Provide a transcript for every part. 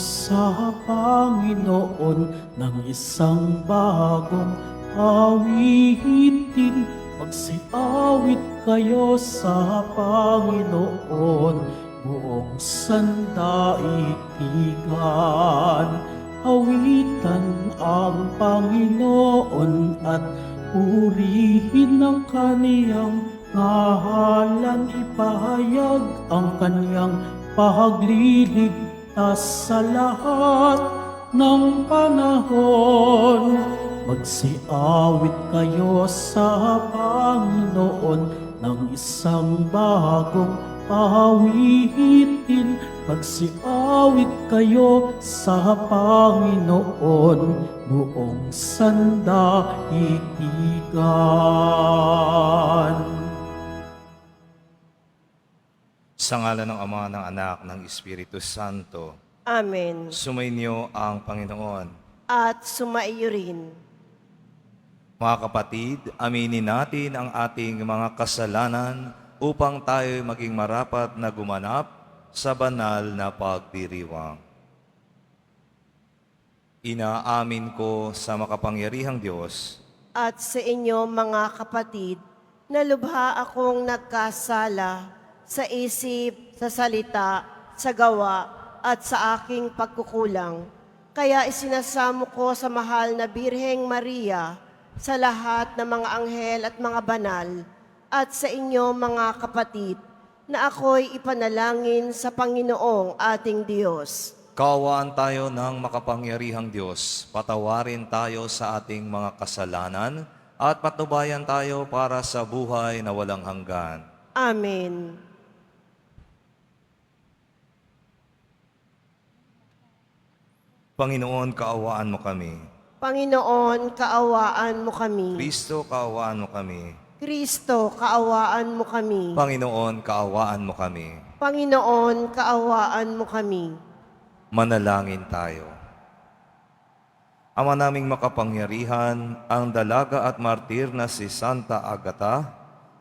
Sa Panginoon ng isang bagong awitin, magsiawit kayo sa Panginoon, buong sandaigdigan. Awitan ang Panginoon at purihin ang kaniyang ngalan, ipahayag ang kaniyang pagliligtas sa lahat ng panahon. Magsiawit kayo sa Panginoon ng isang bagong awitin. Magsiawit kayo sa Panginoon, buong sandaigdigan. Sa ngalan ng Ama, ng Anak, ng Espiritu Santo. Amen. Sumainyo ang Panginoon. At sumaiyo rin. Mga kapatid, aminin natin ang ating mga kasalanan upang tayo maging marapat na gumanap sa banal na pagdiriwang. Inaamin ko sa makapangyarihang Diyos At sa inyo mga kapatid, na lubha akong nagkasala sa isip, sa salita, sa gawa, at sa aking pagkukulang. Kaya isinasamo ko sa mahal na Birheng Maria, sa lahat ng mga anghel at mga banal, at sa inyo mga kapatid, na ako'y ipanalangin sa Panginoong ating Diyos. Kaawaan tayo ng makapangyarihang Diyos, patawarin tayo sa ating mga kasalanan, at patnubayan tayo para sa buhay na walang hanggan. Amen. Panginoon, kaawaan mo kami. Panginoon, kaawaan mo kami. Kristo, kaawaan mo kami. Kristo, kaawaan mo kami. Panginoon, kaawaan mo kami. Panginoon, kaawaan mo kami. Manalangin tayo. Ama naming makapangyarihan, ang dalaga at martir na si Santa Agata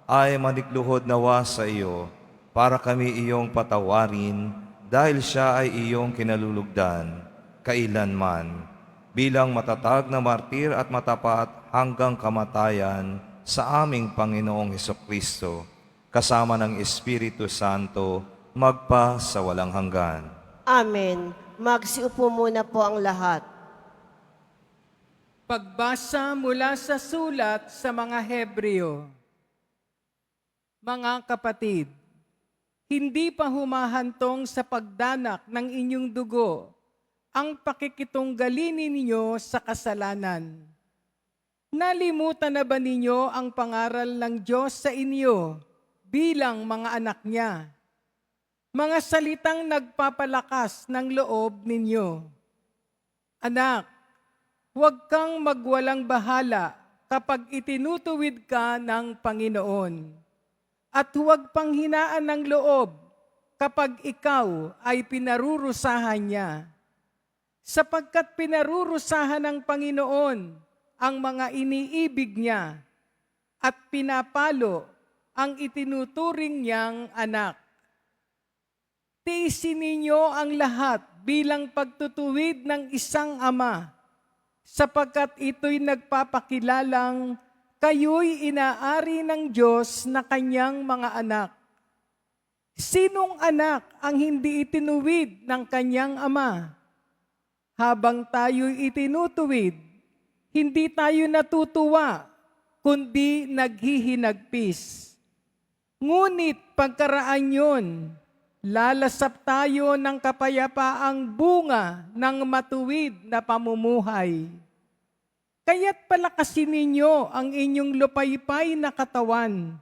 ay manikluhod nawa sa iyo para kami iyong patawarin dahil siya ay iyong kinalulugdan kailanman bilang matatag na martir at matapat hanggang kamatayan sa aming Panginoong Hesukristo kasama ng Espiritu Santo magpa sa walang hanggan. Amen. Magsiupo muna po ang lahat. Pagbasa mula sa sulat sa mga Hebreo. Mga kapatid, hindi pa humahantong sa pagdanak ng inyong dugo ang pakikitunggali ninyo sa kasalanan. Nalimutan na ba ninyo ang pangaral ng Diyos sa inyo bilang mga anak niya? Mga salitang nagpapalakas ng loob ninyo. Anak, huwag kang magwalang bahala kapag itinutuwid ka ng Panginoon. At huwag panghinaan ng loob kapag ikaw ay pinarurusahan niya. Sapagkat pinarurusahan ng Panginoon ang mga iniibig niya at pinapalo ang itinuturing niyang anak. Tiisin ninyo ang lahat bilang pagtutuwid ng isang ama, sapagkat ito'y nagpapakilalang kayo'y inaari ng Diyos na kanyang mga anak. Sinong anak ang hindi itinuwid ng kanyang ama? Habang tayo'y itinutuwid, hindi tayo natutuwa, kundi naghihinagpis. Ngunit pagkaraan yun, lalasap tayo ng kapayapaang bunga ng matuwid na pamumuhay. Kaya't palakasin ninyo ang inyong lupaypay na katawan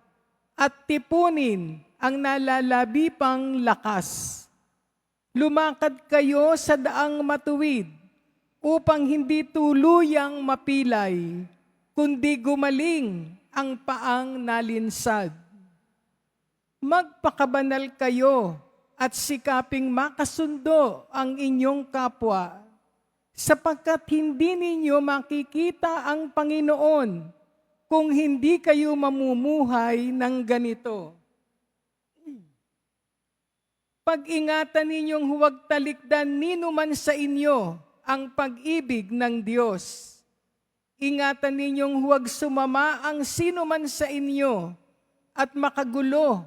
at tipunin ang nalalabi pang lakas. Lumakad kayo sa daang matuwid upang hindi tuluyang mapilay, kundi gumaling ang paang nalinsad. Magpakabanal kayo at sikaping makasundo ang inyong kapwa, sapagkat hindi ninyo makikita ang Panginoon kung hindi kayo mamumuhay ng ganito. Pag-ingatan ninyong huwag talikdan ninuman sa inyo ang pag-ibig ng Diyos. Ingatan ninyong huwag sumama ang sinuman sa inyo at makagulo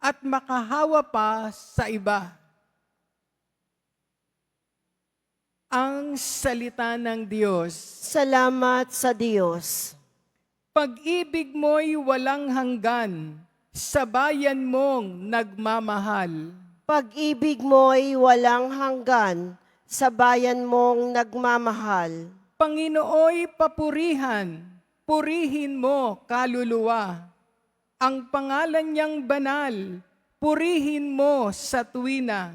at makahawa pa sa iba. Ang salita ng Diyos. Salamat sa Diyos. Pag-ibig mo'y walang hanggan sa bayan mong nagmamahal. Pag-ibig mo'y walang hanggan sa bayan mong nagmamahal. Panginooy papurihan, purihin mo kaluluwa. Ang pangalan niyang banal, purihin mo sa tuwina.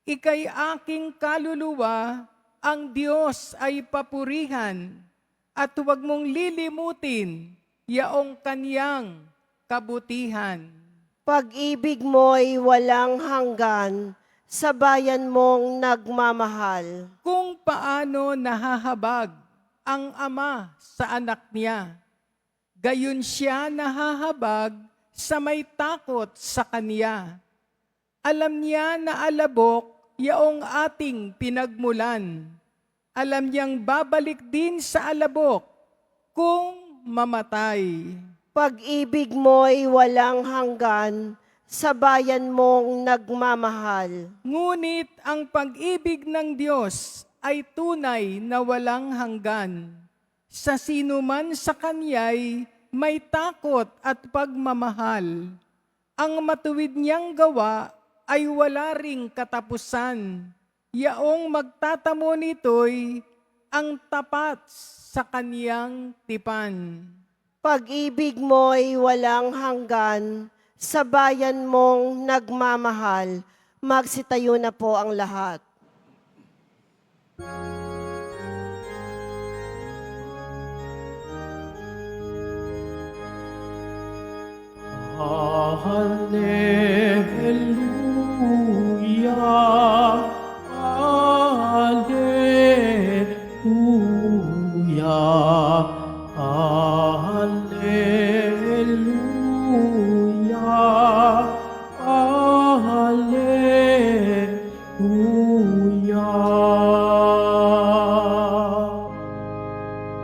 Ika'y aking kaluluwa, ang Diyos ay papurihan, at huwag mong lilimutin yaong kaniyang kabutihan. Pag-ibig mo'y walang hanggan sa bayan mong nagmamahal. Kung paano nahahabag ang ama sa anak niya, gayon siya nahahabag sa may takot sa kaniya. Alam niya na alabok yaong ating pinagmulan. Alam niyang babalik din sa alabok kung mamatay. Pag-ibig mo'y walang hanggan sa bayan mong nagmamahal. Ngunit ang pag-ibig ng Diyos ay tunay na walang hanggan. Sa sino man sa Kanya'y may takot at pagmamahal. Ang matuwid niyang gawa ay wala ring katapusan. Yaong magtatamo nito'y ang tapat sa Kaniyang tipan. Pag-ibig mo'y walang hanggan sa bayan mong nagmamahal. Magsitayo na po ang lahat. Hallelujah, Hallelujah, Hallelujah, Hallelujah.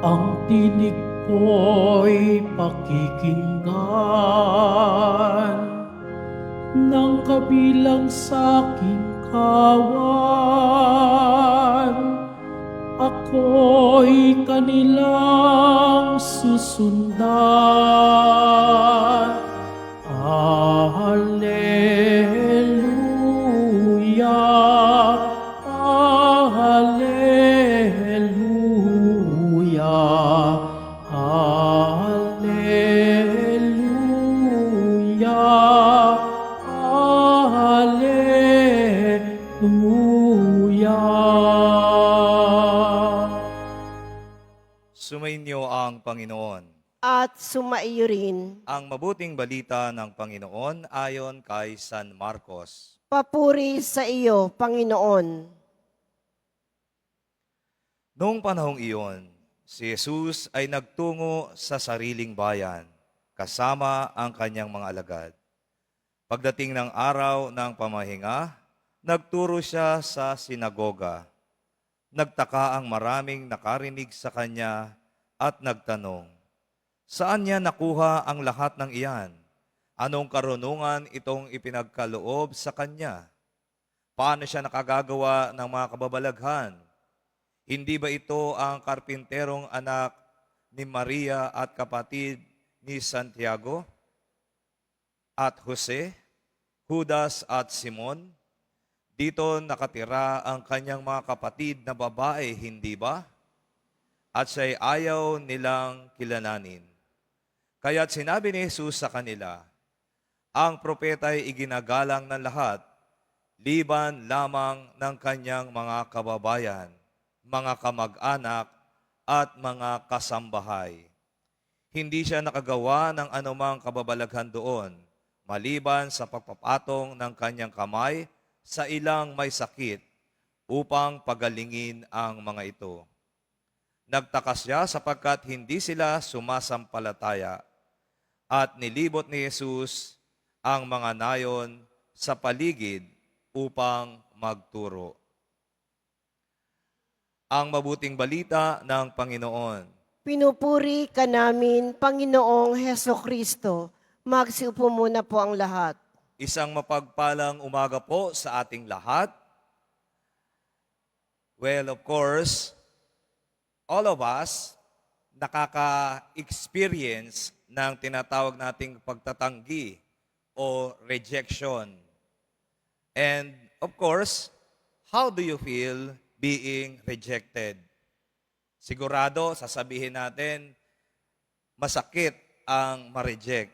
Ang tinig ko'y pakikinggan ng kabilang sa'king kawan. Ako'y kanilang susundan. Hallelujah, Hallelujah, Hallelujah, Hallelujah. Sumainyo ang Panginoon. At sumaiyo rin. Ang mabuting balita ng Panginoon ayon kay San Marcos. Papuri sa iyo, Panginoon. Noong panahong iyon, si Jesus ay nagtungo sa sariling bayan, kasama ang kanyang mga alagad. Pagdating ng araw ng pamahinga, nagturo siya sa sinagoga. Nagtaka ang maraming nakarinig sa kanya at nagtanong, saan niya nakuha ang lahat ng iyan? Anong karunungan itong ipinagkaloob sa kanya? Paano siya nakagagawa ng mga kababalaghan? Hindi ba ito ang karpinterong anak ni Maria at kapatid ni Santiago at Jose, Judas at Simon? Dito nakatira ang kanyang mga kapatid na babae, hindi ba? At siya'y ayaw nilang kilalanin. Kaya't sinabi ni Jesus sa kanila, ang propeta'y iginagalang ng lahat, liban lamang ng kanyang mga kababayan, mga kamag-anak at mga kasambahay. Hindi siya nakagawa ng anumang kababalaghan doon, maliban sa pagpapatong ng kanyang kamay sa ilang may sakit upang pagalingin ang mga ito. Nagtaka siya sapagkat hindi sila sumasampalataya at nilibot ni Jesus ang mga nayon sa paligid upang magturo. Ang mabuting balita ng Panginoon. Pinupuri ka namin, Panginoong Heso Kristo. Magsiupo muna po ang lahat. Isang mapagpalang umaga po sa ating lahat. Well, of course, all of us nakaka-experience ng tinatawag nating pagtatanggi o rejection. And of course, how do you feel being rejected? Sigurado, sasabihin natin, masakit ang ma-reject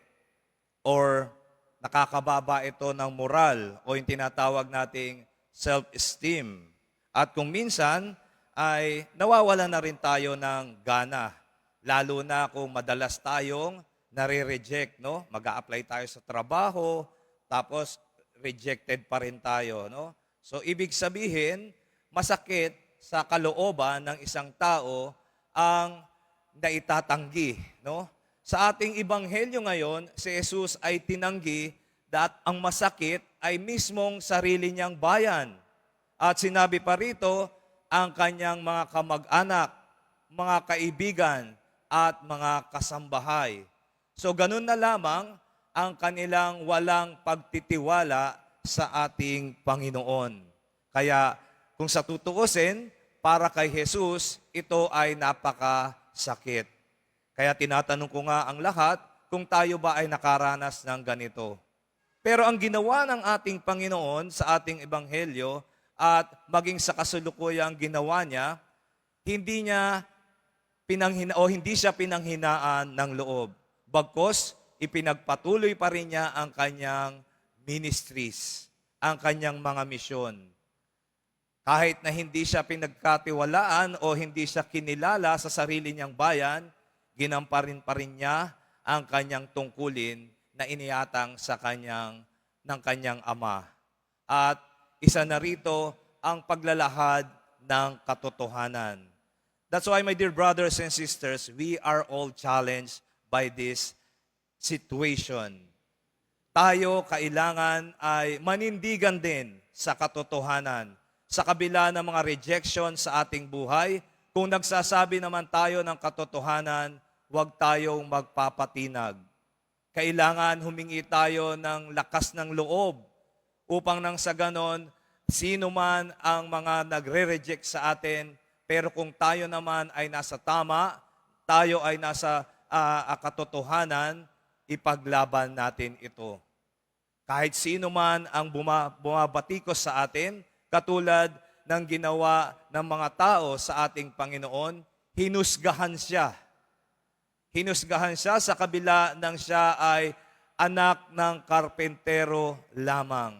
or nakakababa ito ng moral o yung tinatawag nating self-esteem. At kung minsan ay nawawala na rin tayo ng gana, lalo na kung madalas tayong nare-reject, no? Mag-a-apply tayo sa trabaho, tapos rejected pa rin tayo, no? So ibig sabihin, masakit sa kalooban ng isang tao ang naitatanggi, no? Sa ating ebanghelyo ngayon, si Jesus ay tinanggi at ang masakit ay mismong sarili niyang bayan. At sinabi pa rito, ang kanyang mga kamag-anak, mga kaibigan, at mga kasambahay. So ganun na lamang ang kanilang walang pagtitiwala sa ating Panginoon. Kaya kung sa tutuusin, para kay Jesus, ito ay napakasakit. Kaya tinatanong ko nga ang lahat kung tayo ba ay nakaranas ng ganito. Pero ang ginawa ng ating Panginoon sa ating ebanghelyo at maging sa kasulukuyang ginawa niya, hindi siya pinanghinaan ng loob. Bagkus, ipinagpatuloy pa rin niya ang kanyang ministries, ang kanyang mga misyon. Kahit na hindi siya pinagkatiwalaan o hindi siya kinilala sa sarili niyang bayan, ginamparin pa rin niya ang kanyang tungkulin na iniatang sa ng kanyang ama. At isa na rito ang paglalahad ng katotohanan. That's why, my dear brothers and sisters, we are all challenged by this situation. Tayo kailangan ay manindigan din sa katotohanan. Sa kabila ng mga rejection sa ating buhay, kung nagsasabi naman tayo ng katotohanan, huwag tayong magpapatinag. Kailangan humingi tayo ng lakas ng loob upang nang sa ganon, sino man ang mga nagre-reject sa atin, pero kung tayo naman ay nasa tama, tayo ay nasa katotohanan, ipaglaban natin ito. Kahit sino man ang bumabatikos sa atin, katulad ng ginawa ng mga tao sa ating Panginoon, hinusgahan siya. Hinusgahan siya sa kabila ng siya ay anak ng karpentero lamang.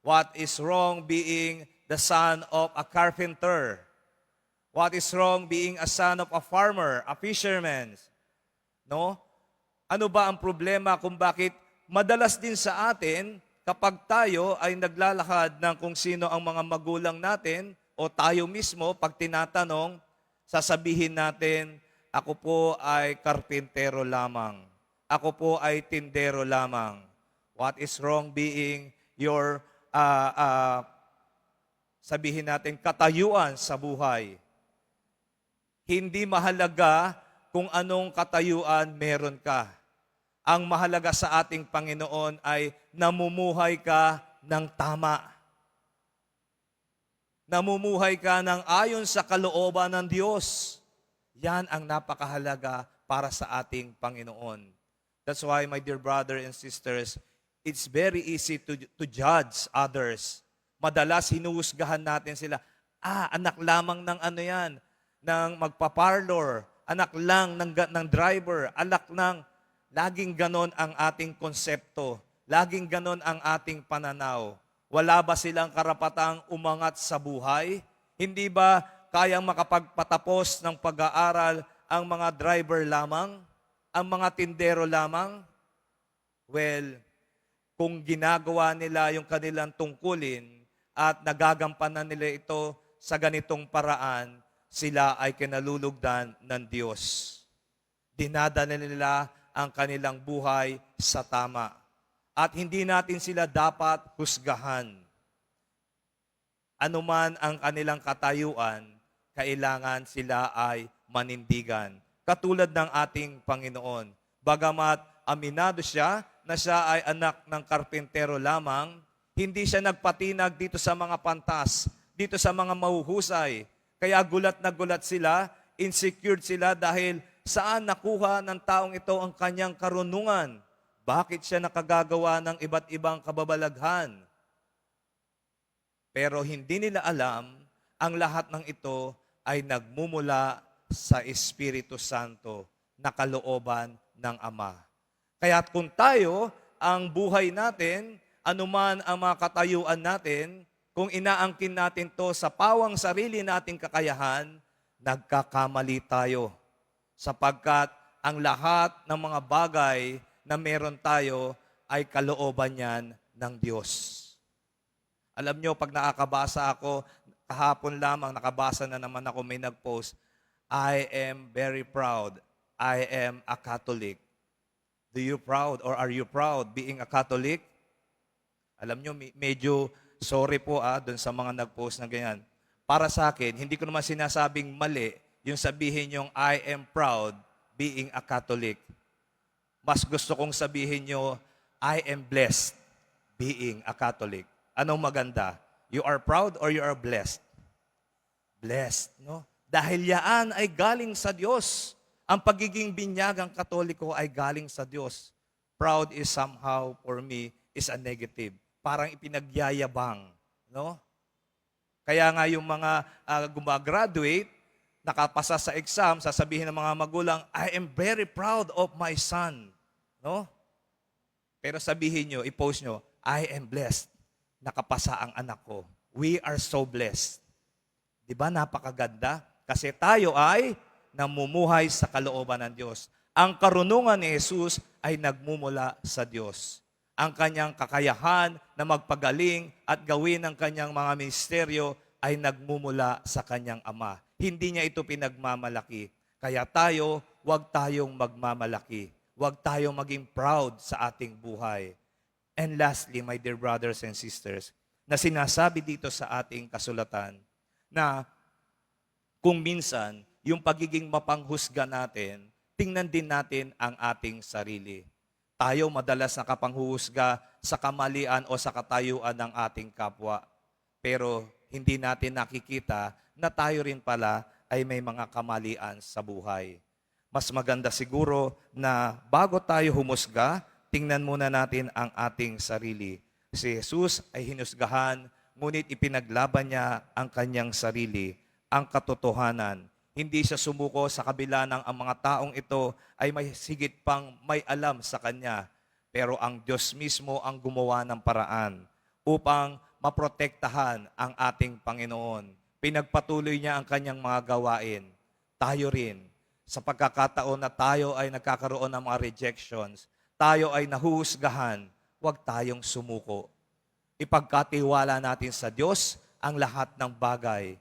What is wrong being the son of a carpenter? What is wrong being a son of a farmer, a fisherman? No? Ano ba ang problema kung bakit madalas din sa atin kapag tayo ay naglalakad ng kung sino ang mga magulang natin o tayo mismo, pag tinatanong, sasabihin natin, ako po ay karpintero lamang. Ako po ay tindero lamang. What is wrong being your, sabihin natin, katayuan sa buhay? Hindi mahalaga kung anong katayuan meron ka. Ang mahalaga sa ating Panginoon ay namumuhay ka ng tama. Namumuhay ka ng ayon sa kalooban ng Diyos. Yan ang napakahalaga para sa ating Panginoon. That's why, my dear brothers and sisters, it's very easy to judge others. Madalas hinuhusgahan natin sila, anak lamang ng ano yan, ng magpaparlor, anak lang ng driver, anak ng... Laging ganon ang ating konsepto. Laging ganon ang ating pananaw. Wala ba silang karapatang umangat sa buhay? Hindi ba kayang makapagpatapos ng pag-aaral ang mga driver lamang? Ang mga tindero lamang? Well, kung ginagawa nila yung kanilang tungkulin at nagagampanan nila ito sa ganitong paraan, sila ay kinalulugdan ng Diyos. Dinadala nila ang kanilang buhay sa tama. At hindi natin sila dapat husgahan. Anuman ang kanilang katayuan, kailangan sila ay manindigan. Katulad ng ating Panginoon. Bagamat aminado siya na siya ay anak ng karpintero lamang, hindi siya nagpatinag dito sa mga pantas, dito sa mga mahuhusay. Kaya gulat na gulat sila, insecure sila dahil saan nakuha ng taong ito ang kanyang karunungan? Bakit siya nakagagawa ng iba't ibang kababalaghan? Pero hindi nila alam, ang lahat ng ito ay nagmumula sa Espiritu Santo na kalooban ng Ama. Kaya kung tayo, ang buhay natin, anuman ang mga katayuan natin, kung inaangkin natin to sa pawang sarili nating kakayahan, nagkakamali tayo. Sapagkat ang lahat ng mga bagay na meron tayo ay kalooban yan ng Diyos. Alam nyo, pag nakakabasa ako, kahapon lamang nakabasa na naman ako, may nag-post, I am very proud. I am a Catholic. Do you proud or are you proud being a Catholic? Alam nyo, medyo sorry po doon sa mga nag-post na ganyan. Para sa akin, hindi ko naman sinasabing mali yung sabihin yung I am proud being a Catholic. Mas gusto kong sabihin nyo, I am blessed being a Catholic. Anong maganda? You are proud or you are blessed? Blessed, no? Dahil yaan ay galing sa Diyos. Ang pagiging binyagang Katoliko ay galing sa Diyos. Proud is somehow, for me, is a negative. Parang ipinagyayabang, no? Kaya nga yung mga gumagraduate, nakapasa sa exam, sasabihin ng mga magulang, I am very proud of my son. No? Pero sabihin nyo, i-post nyo, I am blessed. Nakapasa ang anak ko. We are so blessed. Di ba napakaganda? Kasi tayo ay namumuhay sa kalooban ng Diyos. Ang karunungan ni Jesus ay nagmumula sa Diyos. Ang kanyang kakayahan na magpagaling at gawin ang kanyang mga ministeryo ay nagmumula sa kanyang Ama. Hindi niya ito pinagmamalaki. Kaya tayo, huwag tayong magmamalaki. Huwag tayong maging proud sa ating buhay. And lastly, my dear brothers and sisters, na sinasabi dito sa ating kasulatan na kung minsan, yung pagiging mapanghusga natin, tingnan din natin ang ating sarili. Tayo madalas nakapanghuhusga sa kamalian o sa katayuan ng ating kapwa. Pero hindi natin nakikita na tayo rin pala ay may mga kamalian sa buhay. Mas maganda siguro na bago tayo humusga, tingnan muna natin ang ating sarili. Si Jesus ay hinusgahan, ngunit ipinaglaban niya ang kanyang sarili, ang katotohanan. Hindi siya sumuko sa kabila ng ang mga taong ito ay may sigit pang may alam sa kanya. Pero ang Diyos mismo ang gumawa ng paraan upang maprotektahan ang ating Panginoon. Pinagpatuloy niya ang kanyang mga gawain. Tayo rin, sa pagkakataon na tayo ay nagkakaroon ng mga rejections, tayo ay nahuhusgahan, huwag tayong sumuko. Ipagkatiwala natin sa Diyos ang lahat ng bagay.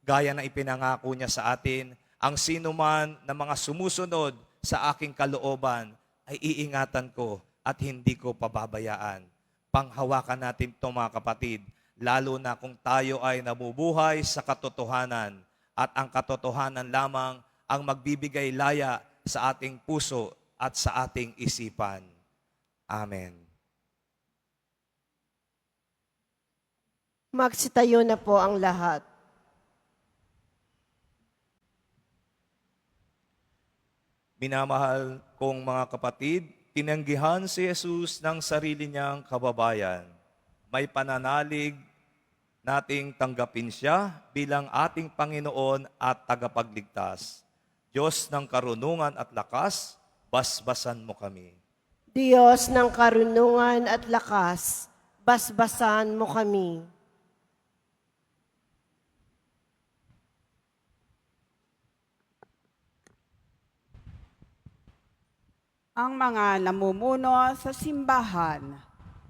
Gaya na ipinangako niya sa atin, ang sino man na mga sumusunod sa aking kalooban ay iingatan ko at hindi ko pababayaan. Panghawakan natin ito mga kapatid, lalo na kung tayo ay nabubuhay sa katotohanan at ang katotohanan lamang ang magbibigay laya sa ating puso at sa ating isipan. Amen. Magsitayo na po ang lahat. Minamahal kong mga kapatid, tinanggihan si Jesus ng sarili niyang kababayan. May pananalig nating tanggapin siya bilang ating Panginoon at tagapagligtas. Diyos ng karunungan at lakas, basbasan mo kami. Diyos ng karunungan at lakas, basbasan mo kami. Ang mga namumuno sa simbahan,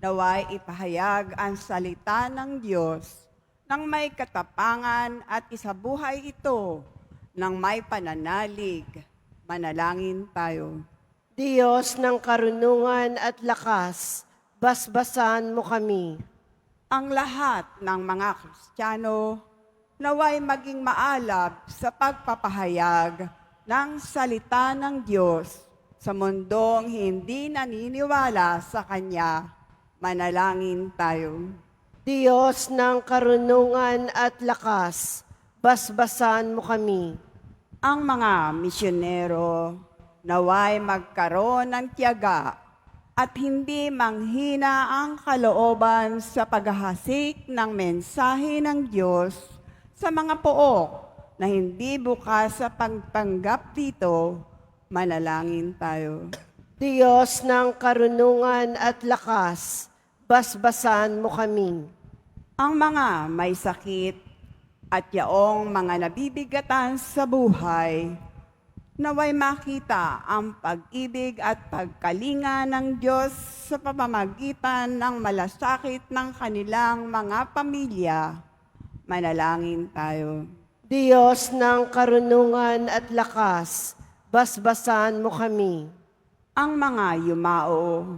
naway ipahayag ang salita ng Diyos nang may katapangan at isabuhay ito ng may pananalig. Manalangin tayo. Diyos ng karunungan at lakas, basbasan mo kami. Ang lahat ng mga Kristiyano naway maging maalab sa pagpapahayag ng salita ng Diyos sa mundong hindi naniniwala sa Kanya. Manalangin tayo. Diyos ng karunungan at lakas, basbasan mo kami. Ang mga misyonero naway magkaroon ng tiyaga at hindi manghina ang kalooban sa paghahasik ng mensahe ng Diyos sa mga pook na hindi bukas sa pagtanggap dito. Manalangin tayo. Diyos ng karunungan at lakas, basbasan mo kami. Ang mga may sakit at yaong mga nabibigatan sa buhay, naway makita ang pag-ibig at pagkalinga ng Diyos sa pamamagitan ng malasakit ng kanilang mga pamilya. Manalangin tayo. Diyos ng karunungan at lakas, basbasan mo kami. Ang mga yumao,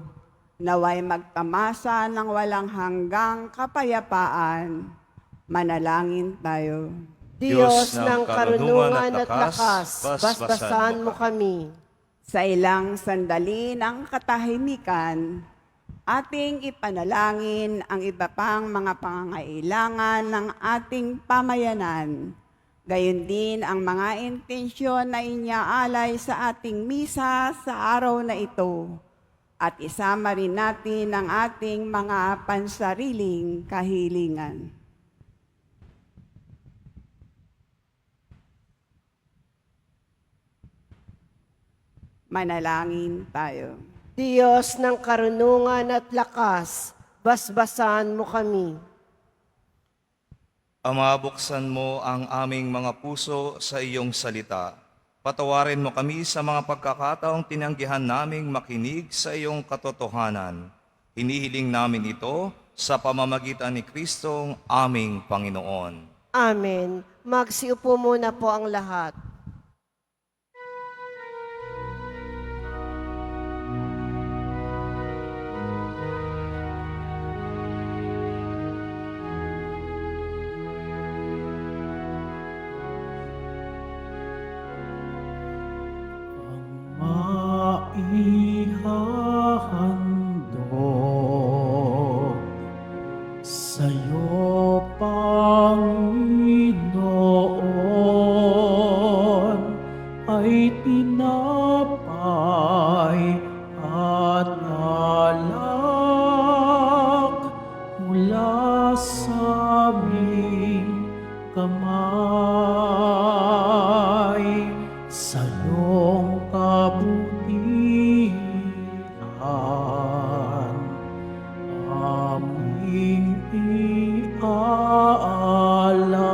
naway magtamasa ng walang hanggang kapayapaan. Manalangin tayo. Diyos ng karunungan at lakas, basbasan mo kami. Sa ilang sandali ng katahimikan, ating ipanalangin ang iba pang mga pangangailangan ng ating pamayanan. Gayon din ang mga intensyon na inyaalay sa ating misa sa araw na ito. At isama rin natin ang ating mga pansariling kahilingan. Manalangin tayo. Diyos ng karunungan at lakas, basbasan mo kami. Ama, buksan mo ang aming mga puso sa iyong salita. Patawarin mo kami sa mga pagkakataong tinanggihan naming makinig sa iyong katotohanan. Hinihiling namin ito sa pamamagitan ni Kristong aming Panginoon. Amen. Magsiupo muna po ang lahat. Maihahandog sa'yo, Panginoon, ay tinapay at alak mula sa aming kamay. Sa iyong kabutihan, aming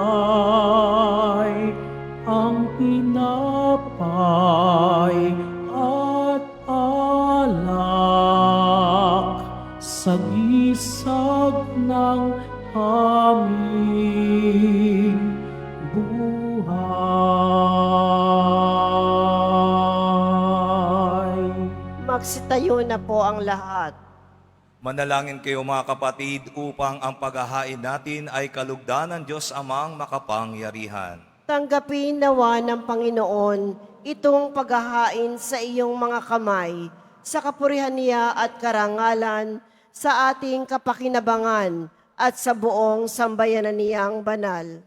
iaalay ang tinapay at alak sa gisag ng aming buhay. Magsitayo na po ang lahat. Manalangin kayo mga kapatid upang ang paghahain natin ay kalugdan ng Diyos Amang makapangyarihan. Tanggapin nawa ng Panginoon itong paghahain sa iyong mga kamay, sa kapurihan niya at karangalan, sa ating kapakinabangan at sa buong sambayanan niyang banal.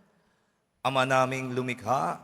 Ama naming lumikha,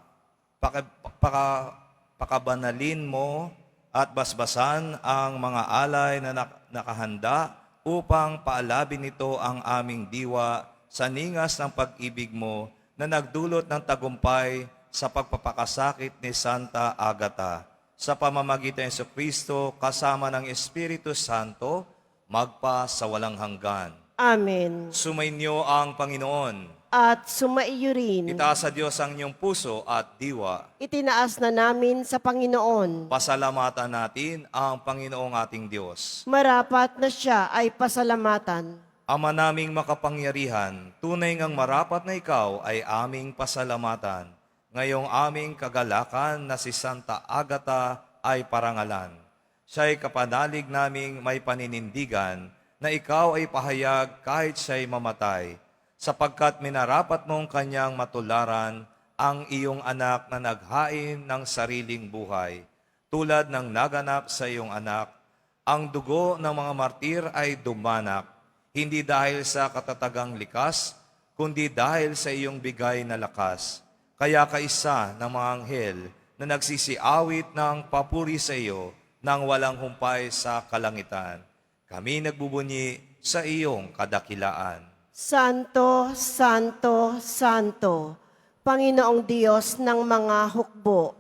pakabanalin mo at basbasan ang mga alay na nakahanda upang paalabin nito ang aming diwa sa ningas ng pag-ibig mo na nagdulot ng tagumpay sa pagpapakasakit ni Santa Agata. Sa pamamagitan ni Jesucristo kasama ng Espiritu Santo, magpa sa walang hanggan. Amen. Sumainyo ang Panginoon. At sumaiyo rin, Itaas sa Diyos ang inyong puso at diwa. itinaas na namin sa Panginoon. Pasalamatan natin ang Panginoong ating Diyos. Marapat na siya ay pasalamatan. Ama naming makapangyarihan, tunay ngang marapat na ikaw ay aming pasalamatan. Ngayong aming kagalakan na si Santa Agata ay parangalan. Siya'y kapanalig naming may paninindigan na ikaw ay pahayag kahit siya'y mamatay, sapagkat minarapat mong kanyang matularan ang iyong anak na naghain ng sariling buhay, tulad ng naganap sa iyong anak. Ang dugo ng mga martir ay dumanak, hindi dahil sa katatagang likas, kundi dahil sa iyong bigay na lakas. Kaya kaisa ng mga anghel na nagsisiawit ng papuri sa iyo nang walang humpay sa kalangitan. Kami nagbubunyi sa iyong kadakilaan. Santo, Santo, Santo, Panginoong Diyos ng mga hukbo,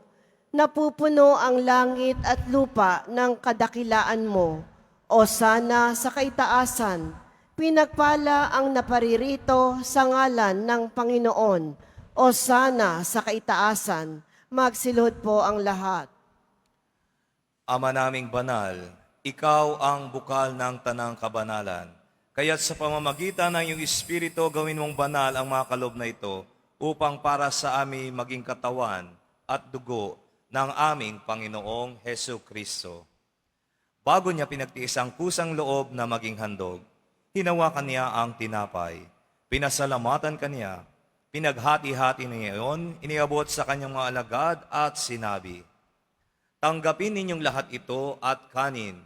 napupuno ang langit at lupa ng kadakilaan mo. O sana sa kaitaasan, pinagpala ang naparirito sa ngalan ng Panginoon. O sana sa kaitaasan, magsilhod po ang lahat. Ama naming banal, ikaw ang bukal ng tanang kabanalan. Kaya't sa pamamagitan ng iyong Espiritu, gawin mong banal ang mga kaloob na ito upang para sa amin maging katawan at dugo ng aming Panginoong Hesu Kristo. Bago niya pinagtiis ang kusang loob na maging handog, hinawakan niya ang tinapay, pinasalamatan kaniya, pinaghati-hati niya iyon, iniabot sa kanyang mga alagad at sinabi, "Tanggapin ninyong lahat ito at kanin.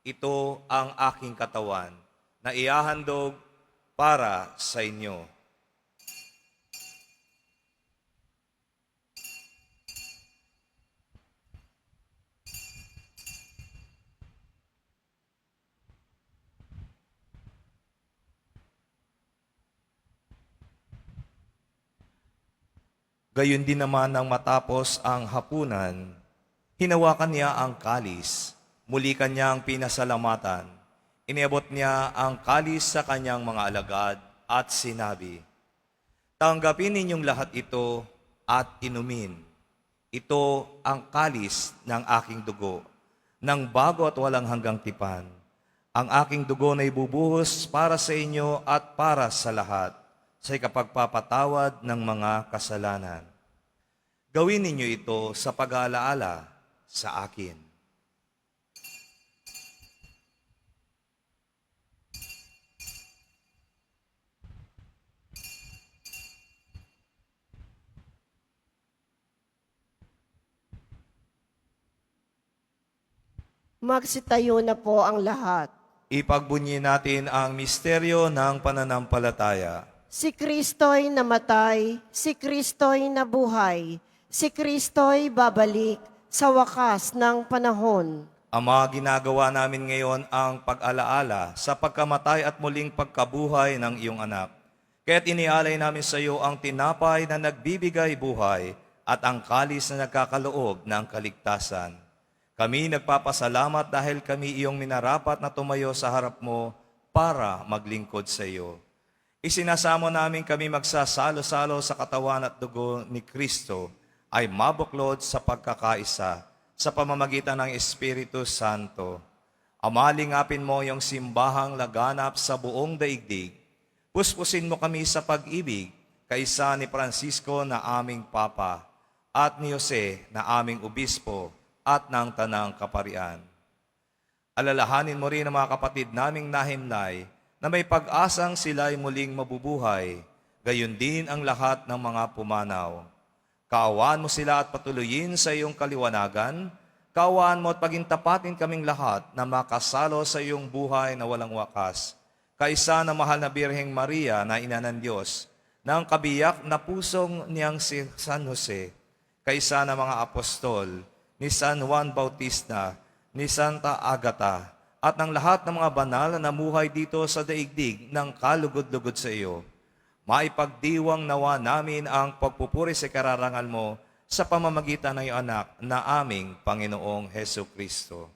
Ito ang aking katawan na ihahandog para sa inyo." Gayon din naman nang matapos ang hapunan, hinawakan niya ang kalis, muli kanyang pinasalamatan. Iniabot niya ang kalis sa kanyang mga alagad at sinabi, "Tanggapin ninyong lahat ito at inumin. Ito ang kalis ng aking dugo, ng bago at walang hanggang tipan. Ang aking dugo na ibubuhos para sa inyo at para sa lahat, sa ikapagpapatawad ng mga kasalanan. Gawin ninyo ito sa pag-aalaala sa akin." Magsitayo na po ang lahat. Ipagbunyi natin ang misteryo ng pananampalataya. Si Kristo'y namatay, si Kristo'y nabuhay, si Kristo'y babalik sa wakas ng panahon. Ama, ginagawa namin ngayon ang pag-alaala sa pagkamatay at muling pagkabuhay ng iyong anak. Kaya't inialay namin sa iyo ang tinapay na nagbibigay buhay at ang kalis na nagkakaloob ng kaligtasan. Kami nagpapasalamat dahil kami iyong minarapat na tumayo sa harap mo para maglingkod sa iyo. Isinasamo namin kami magsasalo-salo sa katawan at dugo ni Kristo ay mabuklod sa pagkakaisa sa pamamagitan ng Espiritu Santo. Amalingapin mo yung simbahang laganap sa buong daigdig. Puspusin mo kami sa pag-ibig kaisa ni Francisco na aming Papa at ni Jose na aming Obispo at ng Tanang Kaparian. Alalahanin mo rin ang mga kapatid naming nahimlay na may pag-asang sila'y muling mabubuhay, gayon din ang lahat ng mga pumanaw. Kaawaan mo sila at patuloyin sa iyong kaliwanagan. Kaawaan mo at pagintapatin kaming lahat na makasalo sa iyong buhay na walang wakas. Kaisa na mahal na Birheng Maria na ina ng Diyos, ng kabiyak na pusong niyang si San Jose, kaisa na mga apostol, ni San Juan Bautista, ni Santa Agata, at ng lahat ng mga banal na namuhay dito sa daigdig ng kalugod-lugod sa iyo. Maipagdiwang nawa namin ang pagpupuri sa kararangal mo sa pamamagitan ng iyong anak na aming Panginoong Hesu Kristo.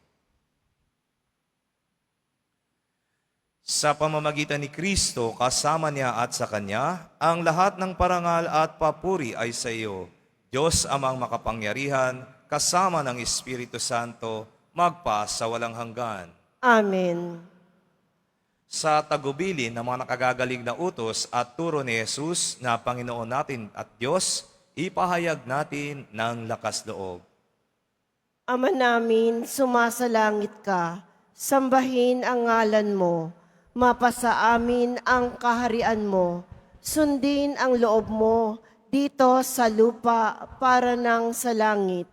Sa pamamagitan ni Kristo, kasama niya at sa Kanya, ang lahat ng parangal at papuri ay sa iyo, Diyos amang makapangyarihan, kasama ng Espiritu Santo, magpa sa walang hanggan. Amen. Sa tagubilin ng mga nakagagaling na utos at turo ni Jesus na Panginoon natin at Diyos, ipahayag natin ng lakas loob. Ama namin, sumasalangit ka, sambahin ang ngalan mo, Mapasa amin ang kaharian mo. Sundin ang loob mo dito sa lupa para nang sa langit.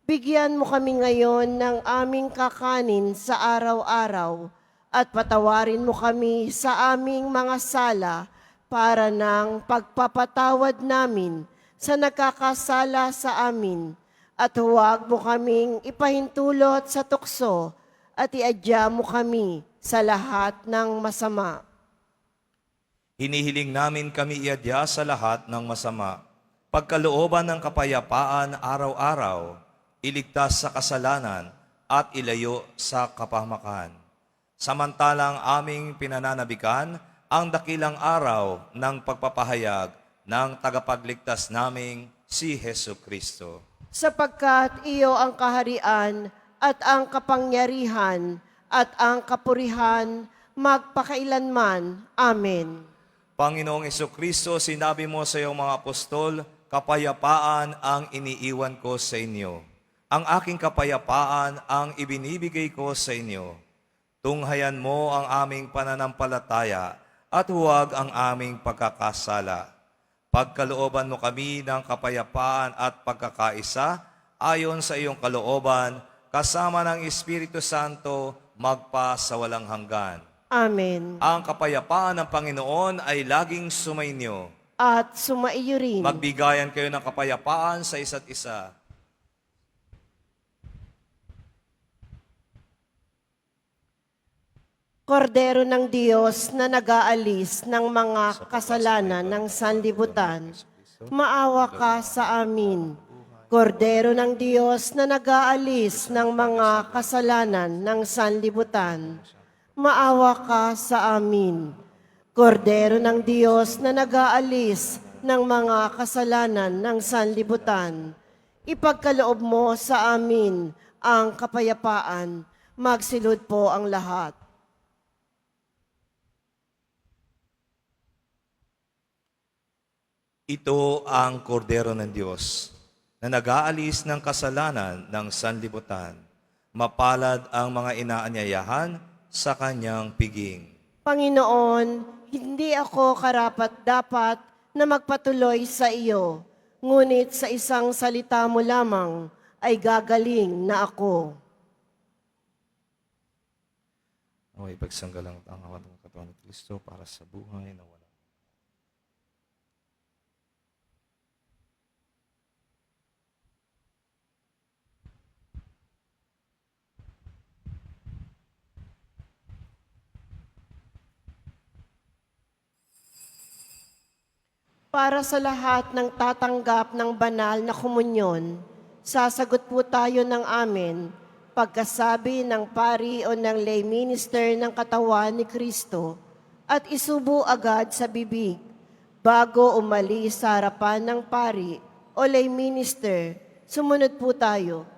Bigyan mo kami ngayon ng aming kakanin sa araw-araw at patawarin mo kami sa aming mga sala para ng pagpapatawad namin sa nagkakasala sa amin. At huwag mo kaming ipahintulot sa tukso at iadya mo kami sa lahat ng masama. Hinihiling namin kami iadya sa lahat ng masama. Pagkalooban ng kapayapaan araw-araw, iligtas sa kasalanan at ilayo sa kapahamakan. Samantalang aming pinananabikan ang dakilang araw ng pagpapahayag ng tagapagligtas naming si Hesu Kristo. Sapagkat iyo ang kaharian at ang kapangyarihan at ang kapurihan magpakailanman. Amen. Panginoong Kristo, sinabi mo sa iyong mga apostol, kapayapaan ang iniiwan ko sa inyo. Ang aking kapayapaan ang ibinibigay ko sa inyo. Tunghayan mo ang aming pananampalataya at huwag ang aming pagkakasala. Pagkalooban mo kami ng kapayapaan at pagkakaisa ayon sa iyong kalooban, kasama ng Espiritu Santo, magpa sa walang hanggan. Amen. Ang kapayapaan ng Panginoon ay laging sumainyo. At sumaiyo rin. Magbigayan kayo ng kapayapaan sa isa't isa. Kordero ng Diyos na nag-aalis ng mga kasalanan ng sanlibutan, maawa ka sa amin. Kordero ng Diyos na nag-aalis ng mga kasalanan ng sanlibutan, maawa ka sa amin. Kordero ng Diyos na nag-aalis ng mga kasalanan ng sanlibutan, ipagkaloob mo sa amin ang kapayapaan. Magsilod po ang lahat. Ito ang kordero ng Diyos na nag-aalis ng kasalanan ng sanlibutan. Mapalad ang mga inaanyayahan sa kanyang piging. Panginoon, hindi ako karapat-dapat na magpatuloy sa iyo, ngunit sa isang salita mo lamang ay gagaling na ako. Naway ipagsanggalang ang awan ng katawan ng Kristo para sa buhay na walang Para sa lahat ng tatanggap ng banal na komunyon, sasagot po tayo ng amen pagkasabi ng pari o ng lay minister ng katawan ni Kristo at isubo agad sa bibig bago umalis sa harapan ng pari o lay minister. Sumunod po tayo.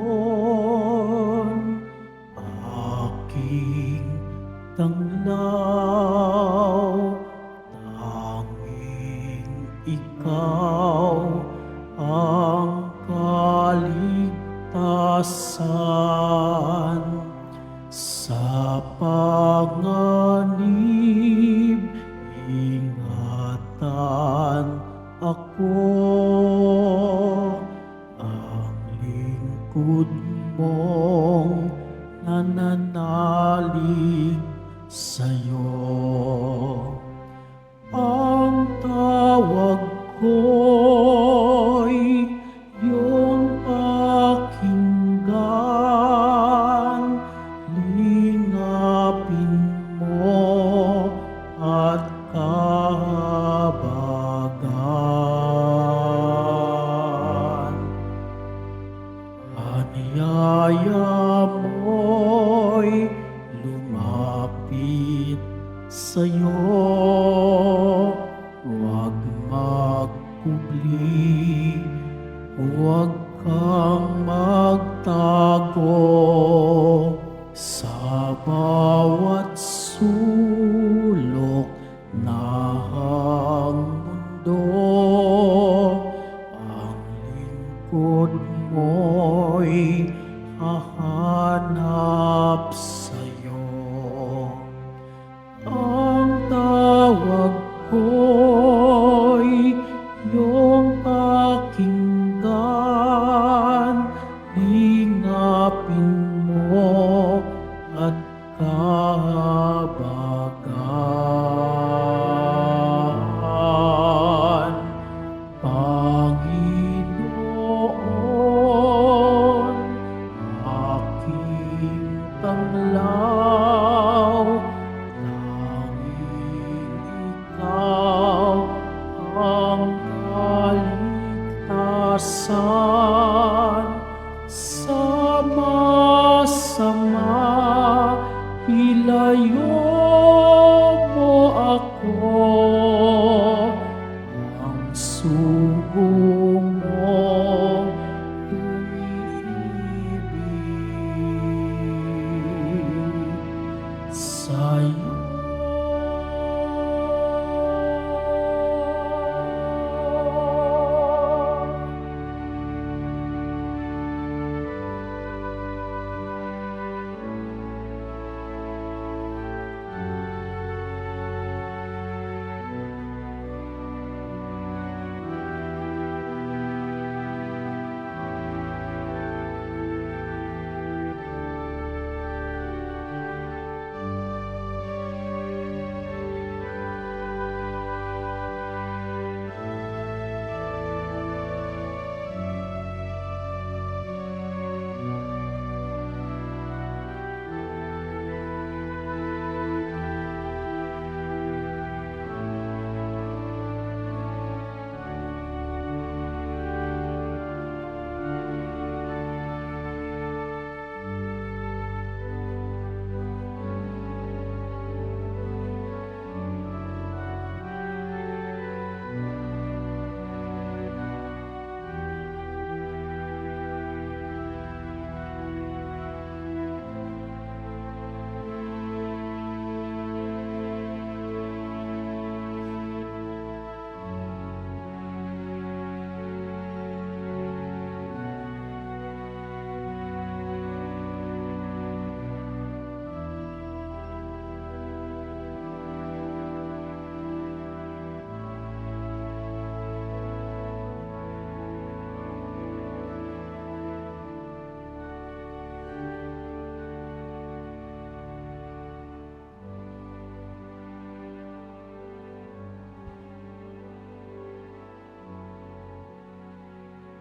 Panginoon, aking tanglaw, tanging ikaw ang kaligtasan. Sa panganib, ingatan ako. Lingkod mong nananalig sa'yo. Ang tawag ko'y iyong pakinggan. Lingapin mo at kahabagan. Aniyaya mo'y kubli, huwag kang magtago sa bawat sulok ng mundo. Ang lingkod mo'y hahanap sa'yo. Ang tawag ko'y iyong pakinggan, lingapin mo at kahabagan. Panginoon, aking tanglaw, tanging ikaw ang kaligtasan. Sama-sama ilayo mo ako, ang sugo mo umiibig sa'yo.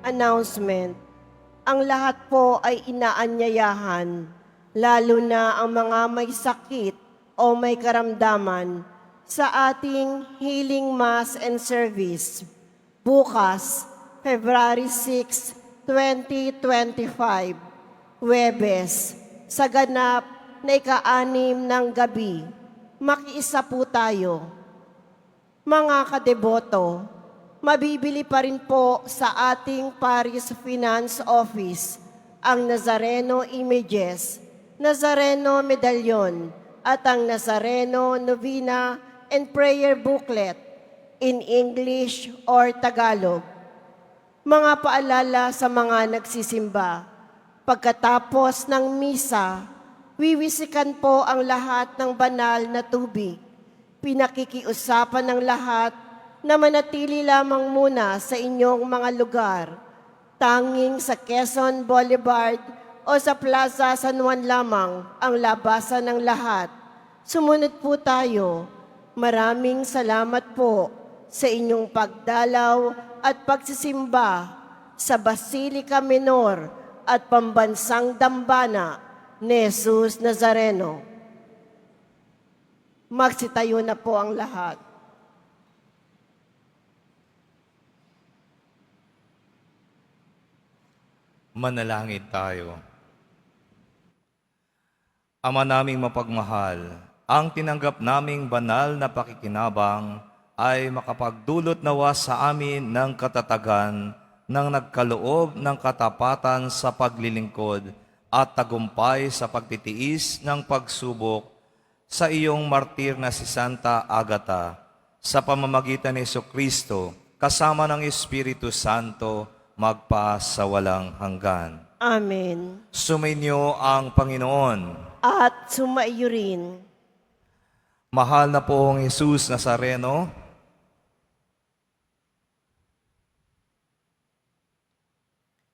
Announcement. Ang lahat po ay inaanyayahan, lalo na ang mga may sakit o may karamdaman, sa ating Healing Mass and Service. Bukas, February 6, 2025, Huwebes, sa ganap na ika-6 ng gabi. Makiisa po tayo. Mga kadeboto, mabibili pa rin po sa ating Paris Finance Office ang Nazareno Images, Nazareno Medallion, at ang Nazareno Novena and Prayer Booklet in English or Tagalog. Mga paalala sa mga nagsisimba. Pagkatapos ng misa, wiwisikan po ang lahat ng banal na tubig. Pinakikiusapan ng lahat na manatili lamang muna sa inyong mga lugar. Tanging sa Quezon Boulevard o sa Plaza San Juan lamang ang labasan ng lahat. Sumunod po tayo. Maraming salamat po sa inyong pagdalaw at pagsisimba sa Basilica Minor at Pambansang Dambana ni Jesus Nazareno. Magsitayo na po ang lahat. Manalangin tayo. Ama naming mapagmahal, ang tinanggap naming banal na pakikinabang ay makapagdulot nawa sa amin ng katatagan ng nagkaloob ng katapatan sa paglilingkod at tagumpay sa pagtitiis ng pagsubok sa iyong martir na si Santa Agata, sa pamamagitan ni Jesucristo, kasama ng Espiritu Santo, magpa sa walang hanggan. Amen. Sumainyo ang Panginoon. At sumaiyo rin. Mahal na poong Jesus Nazareno,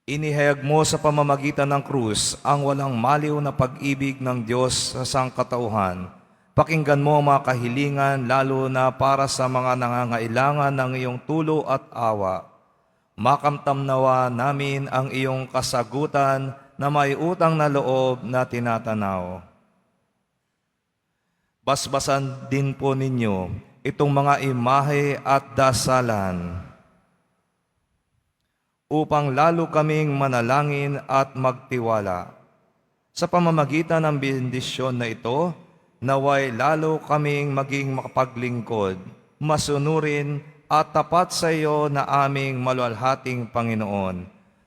inihayag mo sa pamamagitan ng krus ang walang maliw na pag-ibig ng Diyos sa sangkatauhan. Pakinggan mo ang mga kahilingan, lalo na para sa mga nangangailangan ng iyong tulo at awa. Makamtam nawa namin ang iyong kasagutan na may utang na loob na tinatanaw. Basbasan din po ninyo itong mga imahe at dasalan upang lalo kaming manalangin at magtiwala. Sa pamamagitan ng bendisyon na ito, naway lalo kaming maging makapaglingkod, masunurin at tapat sa iyo na aming maluwalhating Panginoon,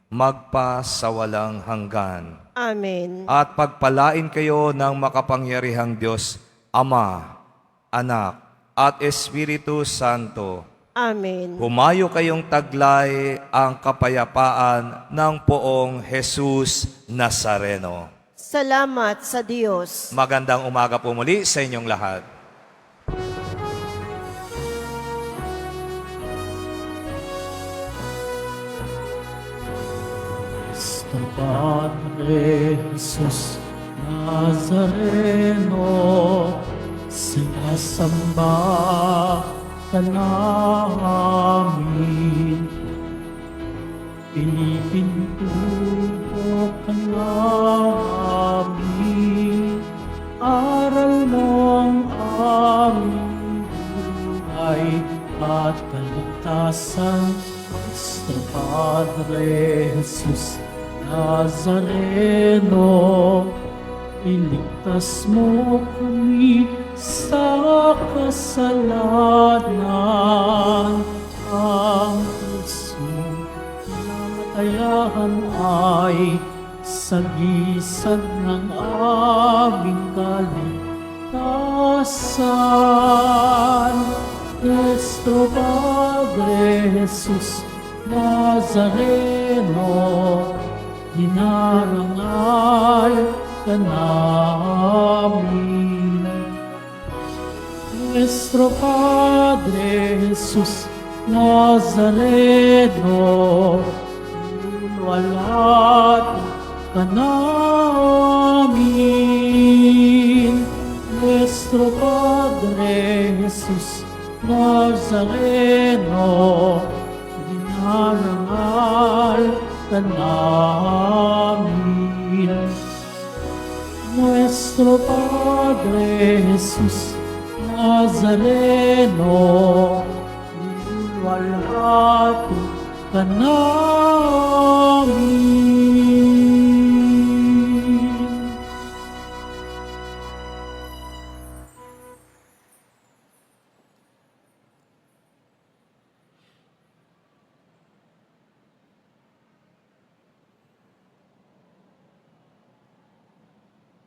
magpa sa walang hanggan. Amen. At pagpalain kayo ng makapangyarihang Diyos, Ama, Anak, at Espiritu Santo. Amen. Humayo kayong taglay ang kapayapaan ng poong Jesus Nazareno. Salamat sa Diyos. Magandang umaga po muli sa inyong lahat. Cristo Padre Jesus Nazareno, sinasamba ka namin. Pinipintuho ka namin, aral mo ang aming buhay at kaligtasan. Cristo Padre Jesus Nazareno, iligtas mo kami sa kasalanan. Ang puso namatayan ay sagisag ng aming kaligtasan. Nuestro Padre Jesus Nazareno, dinarangal ka namin. Nuestro Padre Jesus Nazareno, luwalhati ka namin. Nuestro Padre Jesus Nazareno, dinarangal ka namin. Nuestro Padre Jesus Nazareno, luwalhati ka namin.